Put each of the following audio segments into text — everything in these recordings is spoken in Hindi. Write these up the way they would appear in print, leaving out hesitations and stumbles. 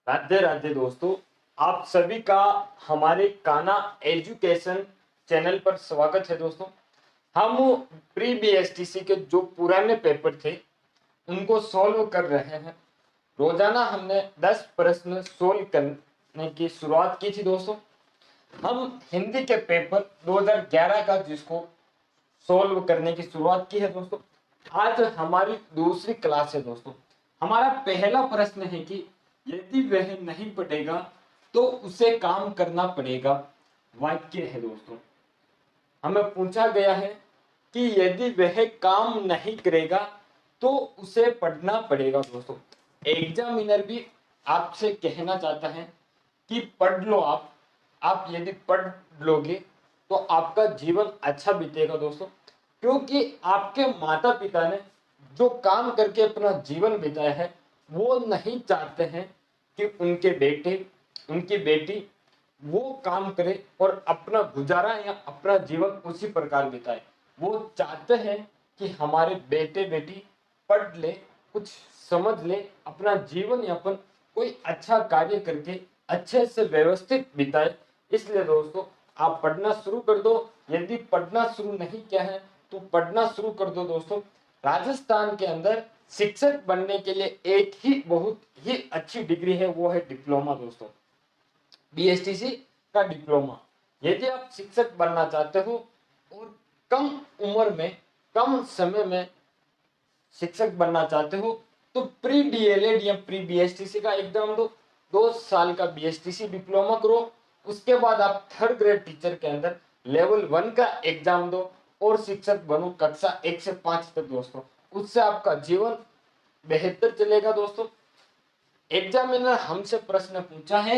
राधे राधे दोस्तों, आप सभी का हमारे काना एजुकेशन चैनल पर स्वागत है। दोस्तों, हम प्री बीएसटीसी के जो पुराने पेपर थे उनको सॉल्व कर रहे हैं। रोजाना हमने 10 प्रश्न सोल्व करने की शुरुआत की थी। दोस्तों, हम हिंदी के पेपर 2011 का जिसको सोल्व करने की शुरुआत की है। दोस्तों, आज हमारी दूसरी क्लास है। दोस्तों, हमारा पहला प्रश्न है कि यदि वह नहीं पढ़ेगा तो उसे काम करना पड़ेगा, वाक्य है। दोस्तों, हमें पूछा गया है कि यदि वह काम नहीं करेगा तो उसे पढ़ना पड़ेगा। दोस्तों, एग्जामिनर भी आपसे कहना चाहता है कि पढ़ लो। आप यदि पढ़ लोगे तो आपका जीवन अच्छा बीतेगा। दोस्तों, क्योंकि आपके माता पिता ने जो काम करके अपना जीवन बिताया है वो नहीं चाहते हैं कि उनके बेटे उनकी बेटी वो काम करे और अपना गुजारा या अपना जीवन उसी प्रकार बिताए। वो चाहते हैं कि हमारे बेटे बेटी पढ़ ले, कुछ समझ ले, अपना जीवन यापन कोई अच्छा कार्य करके अच्छे से व्यवस्थित बिताए। इसलिए दोस्तों, आप पढ़ना शुरू कर दो। यदि पढ़ना शुरू नहीं किया है तो पढ़ना शुरू कर दो। दोस्तों, राजस्थान के अंदर शिक्षक बनने के लिए एक ही बहुत ही अच्छी डिग्री है, वो है डिप्लोमा। दोस्तों, बीएसटीसी का डिप्लोमा। यदि आप शिक्षक बनना चाहते हो और कम उम्र में कम समय में शिक्षक बनना चाहते हो तो प्री डीएलएड या प्री बीएसटीसी का एग्जाम दो। 2 साल का बीएसटीसी डिप्लोमा करो। उसके बाद आप 3rd ग्रेड टीचर के अंदर लेवल 1 का एग्जाम दो और शिक्षक बनो कक्षा 1 से 5 तक। दोस्तों, उससे आपका जीवन बेहतर चलेगा। दोस्तों, एग्जामिनर हमसे प्रश्न पूछा है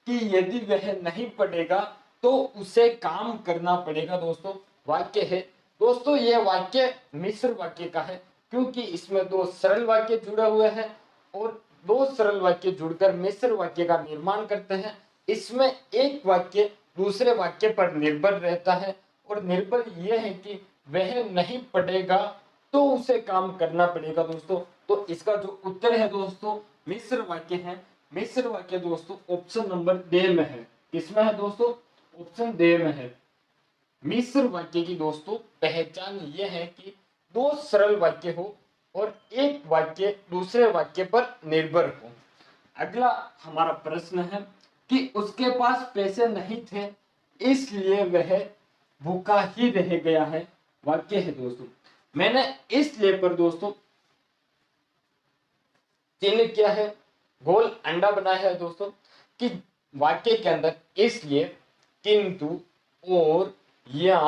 कि यदि वह नहीं पढ़ेगा तो उसे काम करना पड़ेगा। दोस्तों, वाक्य है। दोस्तों, यह वाक्य मिश्र वाक्य का है क्योंकि इसमें 2 सरल वाक्य जुड़े हुए हैं और 2 सरल वाक्य जुड़कर मिश्र वाक्य का निर्माण करते हैं। इसमें एक वाक्य दूसरे वाक्य पर निर्भर रहता है और निर्भर यह है कि वह नहीं पढ़ेगा तो उसे काम करना पड़ेगा। दोस्तों, तो इसका जो उत्तर है दोस्तों मिश्र वाक्य है। मिश्र वाक्य दोस्तों ऑप्शन नंबर डे में है। किसमें है दोस्तों? ऑप्शन डे में है। मिश्र वाक्य की दोस्तों पहचान यह है कि 2 सरल वाक्य हो और एक वाक्य दूसरे वाक्य पर निर्भर हो। अगला हमारा प्रश्न है कि उसके पास पैसे नहीं थे इसलिए वह भूखा ही रह गया है, वाक्य है। दोस्तों, मैंने इसलिए पर दोस्तों चिन्ह किया है, गोल अंडा बनाया है। दोस्तों, कि वाक्य के अंदर इसलिए, किंतु, और, या,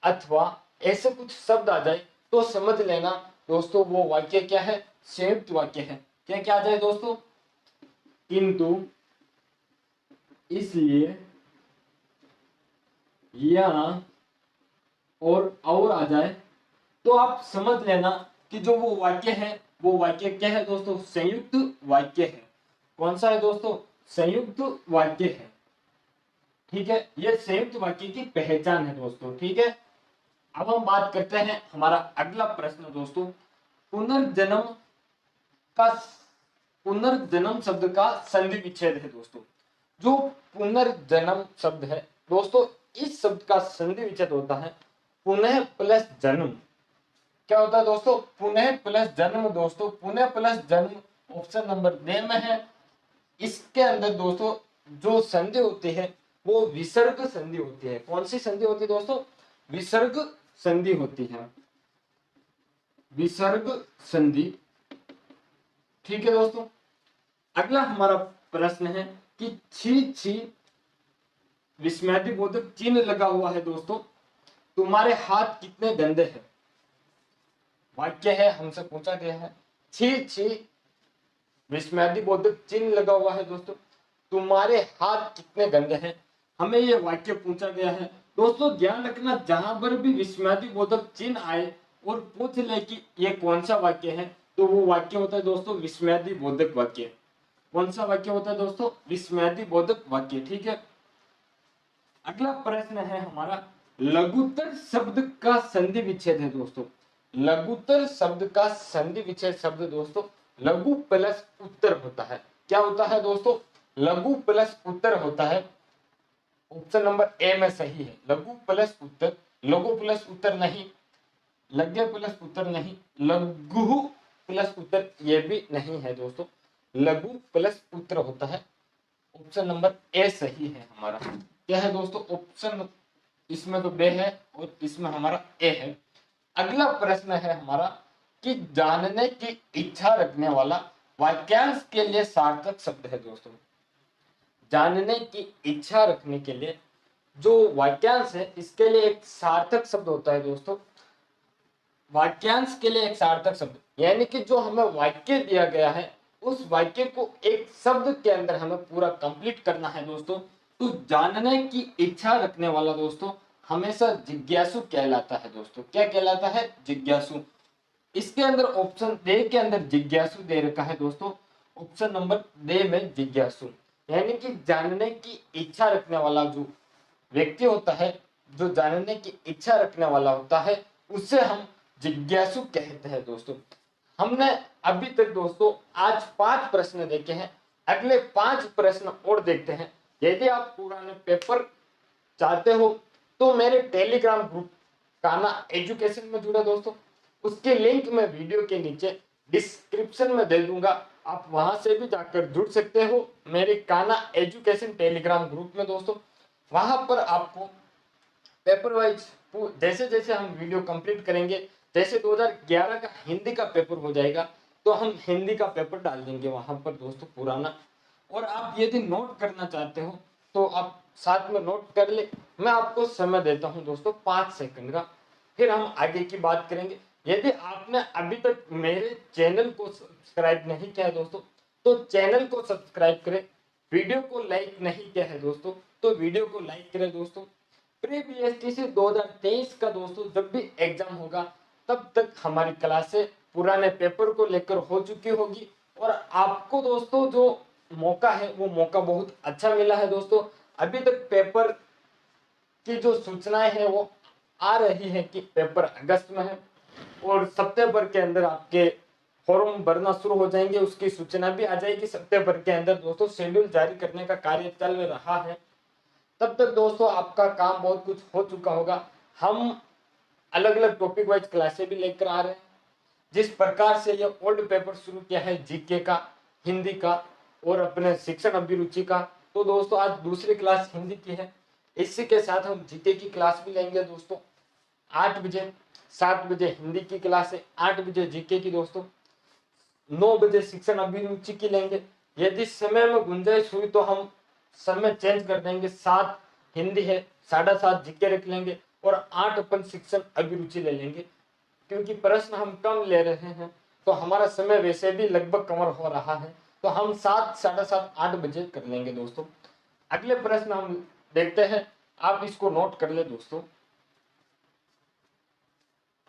अथवा ऐसे कुछ शब्द आ जाए तो समझ लेना दोस्तों वो वाक्य क्या है? संयुक्त वाक्य है। क्या क्या आ जाए दोस्तों? किंतु, इसलिए, या, और आ जाए तो आप समझ लेना कि जो वो वाक्य है वो वाक्य क्या है दोस्तों? संयुक्त वाक्य है। कौन सा है दोस्तों? संयुक्त वाक्य है। ठीक है, ये संयुक्त वाक्य की पहचान है दोस्तों। ठीक है, अब हम बात करते हैं हमारा अगला प्रश्न दोस्तों पुनर्जन्म का पुनर्जन्म शब्द का संधि विच्छेद है। दोस्तों, जो पुनर्जन्म शब्द है दोस्तों इस शब्द का संधि विच्छेद होता है पुनः प्लस जन्म। क्या होता है दोस्तों? पुनः प्लस जन्म। दोस्तों, पुनः प्लस जन्म ऑप्शन नंबर डे में है। इसके अंदर दोस्तों जो संधि होती है वो विसर्ग संधि होती है। कौन सी संधि होती है दोस्तों? विसर्ग संधि होती है। विसर्ग संधि। ठीक है दोस्तों, अगला हमारा प्रश्न है कि छी छी विस्मयादिबोधक चिन्ह लगा हुआ है। दोस्तों, तुम्हारे हाथ कितने गंदे हैं, वाक्य है। हमसे पूछा गया है छी छी विस्मयादिबोधक चिन्ह लगा हुआ है। दोस्तों, तुम्हारे हाथ कितने गंदे हैं, हमें ये वाक्य पूछा गया है। दोस्तों, ध्यान रखना जहां पर भी विस्मयादिबोधक चिन्ह आए और पूछ ले कि ये कौन सा वाक्य है तो वो वाक्य होता है दोस्तों विस्मयादिबोधक वाक्य। कौन सा वाक्य होता है दोस्तों? विस्मयादिबोधक वाक्य। ठीक है, अगला प्रश्न है हमारा लघुत्तर शब्द का संधि विच्छेद है। दोस्तों, लघुत्तर शब्द का संधि विच्छेद शब्द दोस्तों लघु प्लस उत्तर होता है। क्या होता है दोस्तों? लघु प्लस उत्तर होता है, ऑप्शन नंबर ए में सही है। लघु प्लस उत्तर, लघु प्लस उत्तर नहीं, लघ्य प्लस उत्तर नहीं, लघु प्लस उत्तर ये भी नहीं है दोस्तों, लघु प्लस उत्तर होता है। ऑप्शन नंबर ए सही है हमारा। क्या है दोस्तों ऑप्शन, इसमें तो बे है और इसमें हमारा ए है। अगला प्रश्न है हमारा कि जानने की इच्छा रखने वाला वाक्यांश के लिए सार्थक शब्द है दोस्तों। जानने की इच्छा रखने के लिए जो वाक्यांश है इसके लिए एक सार्थक शब्द होता है दोस्तों। वाक्यांश के लिए एक सार्थक शब्द यानी कि जो हमें वाक्य दिया गया है उस वाक्य को एक शब्द के अंदर हमें पूरा कंप्लीट करना है दोस्तों। तो जानने की इच्छा रखने वाला दोस्तों हमेशा जिज्ञासु कहलाता है दोस्तों। क्या कहलाता है? जिज्ञासु। इसके अंदर ऑप्शन ए के अंदर जिज्ञासु दे रखा है दोस्तों, ऑप्शन नंबर ए में जिज्ञासु, यानी कि जानने की इच्छा रखने वाला जो व्यक्ति होता है, जो जानने की इच्छा रखने वाला होता है उससे हम जिज्ञासु कहते हैं दोस्तों। हमने अभी तक दोस्तों आज 5 प्रश्न देखे हैं, अगले 5 प्रश्न और देखते हैं। यदि आप पुराने पेपर चाहते हो तो मेरे टेलीग्राम ग्रुप कान्हा एजुकेशन में जुड़े दोस्तों, उसकी लिंक मैं वीडियो के नीचे डिस्क्रिप्शन में दे दूंगा, आप वहां से भी जाकर जुड़ सकते हो मेरे कान्हा एजुकेशन टेलीग्राम ग्रुप में दोस्तों। वहां पर आपको पेपर वाइज जैसे जैसे हम वीडियो कंप्लीट करेंगे, जैसे 2011 का हिंदी का पेपर हो जाएगा तो हम हिंदी का पेपर डाल देंगे वहां पर दोस्तों पुराना। और आप यदि नोट करना चाहते हो तो आप साथ में नोट कर ले। मैं आपको समय देता हूं दोस्तों 5 सेकंड का, फिर हम आगे की बात करेंगे। यदि आपने अभी तक मेरे चैनल को सब्सक्राइब नहीं किया है दोस्तों तो चैनल को सब्सक्राइब करें, वीडियो को लाइक नहीं किया है दोस्तों तो वीडियो को लाइक करें दोस्तों। प्री बीएसटीसी 2023 का दोस्तों जब भी एग्जाम होगा तब तक हमारी क्लासें पुराने पेपर को लेकर हो चुकी होगी और आपको दोस्तों जो मौका है वो मौका बहुत अच्छा मिला है दोस्तों। अभी तक पेपर की जो सूचनाएं हैं वो आ रही है कि पेपर अगस्त में है और सितंबर के अंदर आपके फॉर्म भरना शुरू हो जाएंगे, उसकी सूचना भी आ जाएगी सितंबर के अंदर दोस्तों। शेड्यूल जारी करने का कार्य चल रहा है, तब तक दोस्तों आपका काम बहुत कुछ हो चुका होगा। हम अलग अलग टॉपिक वाइज क्लासें भी लेकर आ रहे हैं। जिस प्रकार से ये ओल्ड पेपर शुरू किया है जीके का, हिंदी का और अपने शिक्षण अभिरुचि का, तो दोस्तों आज दूसरी क्लास हिंदी की है। इसी के साथ हम जीके की क्लास भी लेंगे दोस्तों 8 बजे, 7 बजे हिंदी की क्लास है, 8 बजे जीके की दोस्तों, 9 बजे शिक्षण अभिरुचि की लेंगे। यदि समय में गुंजाइश हुई तो हम समय चेंज कर देंगे, 7 हिंदी है, 7:30 जीके रख लेंगे और 8 अपन शिक्षण अभिरुचि ले लेंगे। क्योंकि प्रश्न हम कम ले रहे हैं तो हमारा समय वैसे भी लगभग कवर हो रहा है, तो हम 7, 7:30, 8 बजे कर लेंगे दोस्तों। अगले प्रश्न हम देखते हैं, आप इसको नोट कर ले दोस्तों।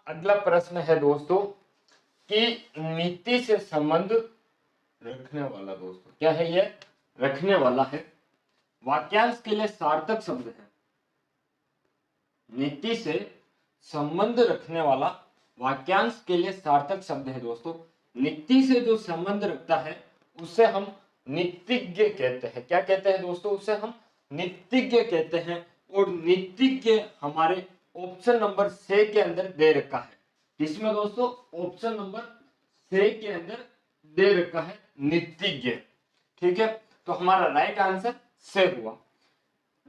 अगला प्रश्न है दोस्तों कि नीति से संबंध रखने वाला, दोस्तों क्या है ये? रखने वाला है। वाक्यांश के लिए सार्थक शब्द है। नीति से संबंध रखने वाला वाक्यांश के लिए सार्थक शब्द है दोस्तों। नीति से जो संबंध रखता है उसे हम नीतिज्ञ कहते हैं। क्या कहते हैं दोस्तों? उसे हम नीतिज्ञ कहते हैं। और नीतिज्ञ हमारे ऑप्शन नंबर से के अंदर दे रखा है। इसमें दोस्तों ऑप्शन नंबर से के अंदर दे रखा है नीतिज्ञ। ठीक है, तो हमारा राइट आंसर से हुआ।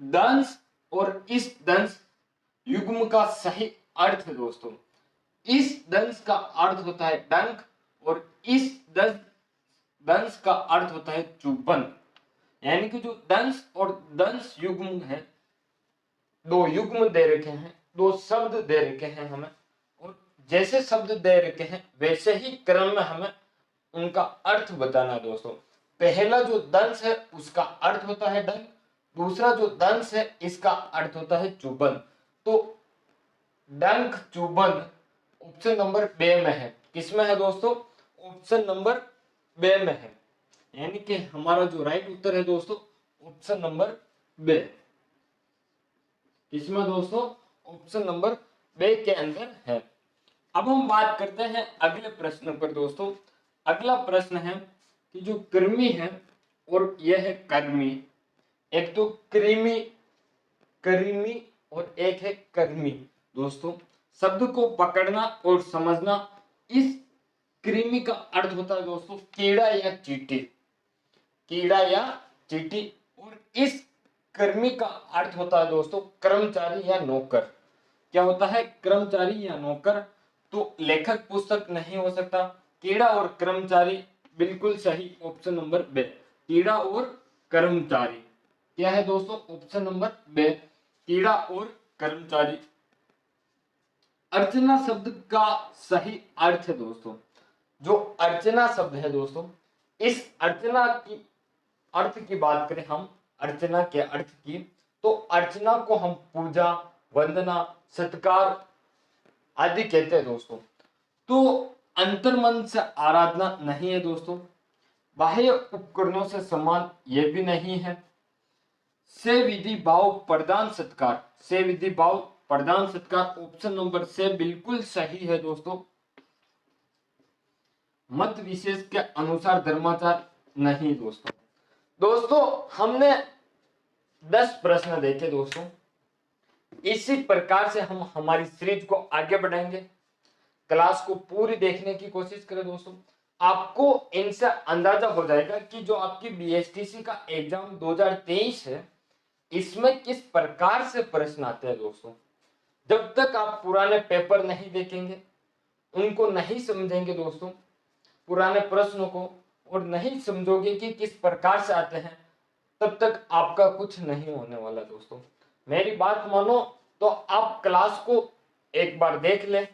दंश और इस दंश युग्म का सही अर्थ है दोस्तों। इस दंश का अर्थ होता है डंक और इस दंश का अर्थ होता है चुंबन। यानी कि जो दंश और दंश युग्म है, 2 युग्म दे रखे हैं, 2 शब्द दे रखे हैं हमें, और जैसे शब्द दे रखे हैं वैसे ही क्रम में हमें उनका अर्थ बताना है दोस्तों। पहला जो दंश है उसका अर्थ होता है डंक, दूसरा जो दंश है इसका अर्थ होता है चुंबन। तो डंक चुंबन ऑप्शन नंबर बे में है। किसमें है दोस्तों? ऑप्शन नंबर बे में है। यानी कि हमारा जो राइट उत्तर है दोस्तों ऑप्शन नंबर बे। इसमें दोस्तों ऑप्शन नंबर बे के अंदर है। अब हम बात करते हैं अगले प्रश्न पर दोस्तों। अगला प्रश्न है कि जो कृमि है और यह है कर्मी। एक तो क्रीमी, करीमी और एक है कर्मी। दोस्तों शब्द को पकड़ना और समझना। इस कृमि का अर्थ होता है दोस्तों कीड़ा या चींटी, कीड़ा या चींटी। और इस कर्मी का अर्थ होता है दोस्तों कर्मचारी या नौकर। क्या होता है? कर्मचारी या नौकर। तो लेखक पुस्तक नहीं हो सकता। कीड़ा और कर्मचारी बिल्कुल सही, ऑप्शन नंबर बे, कीड़ा और कर्मचारी। क्या है दोस्तों? ऑप्शन नंबर बे, कीड़ा और कर्मचारी। अर्चना शब्द का सही अर्थ है दोस्तों, जो अर्चना शब्द है दोस्तों, इस अर्चना की अर्थ की बात करें हम, अर्चना के अर्थ की, तो अर्चना को हम पूजा, वंदना, सत्कार आदि कहते हैं दोस्तों। तो अंतर्मन से आराधना नहीं है दोस्तों। बाह्य उपकरणों से सम्मान ये भी नहीं है। से विधि भाव प्रदान सत्कार, से विधि भाव प्रदान सत्कार, ऑप्शन नंबर से बिल्कुल सही है दोस्तों। मत विशेष के अनुसार धर्माचार नहीं दोस्तों। दोस्तों हमने 10 प्रश्न देखे दोस्तों। इसी प्रकार से हम हमारी सीरीज को आगे बढ़ाएंगे। क्लास को पूरी देखने की कोशिश करें दोस्तों। आपको इनसे अंदाजा हो जाएगा कि जो आपकी बीएसटीसी का एग्जाम 2023 है, इसमें किस प्रकार से प्रश्न आते हैं दोस्तों। जब तक आप पुराने पेपर नहीं देखेंगे, उनको नहीं समझेंगे दोस्तों, पुराने प्रश्नों को, और नहीं समझोगे कि किस प्रकार से आते हैं, तब तक आपका कुछ नहीं होने वाला दोस्तों। मेरी बात मानो तो आप क्लास को एक बार देख लें,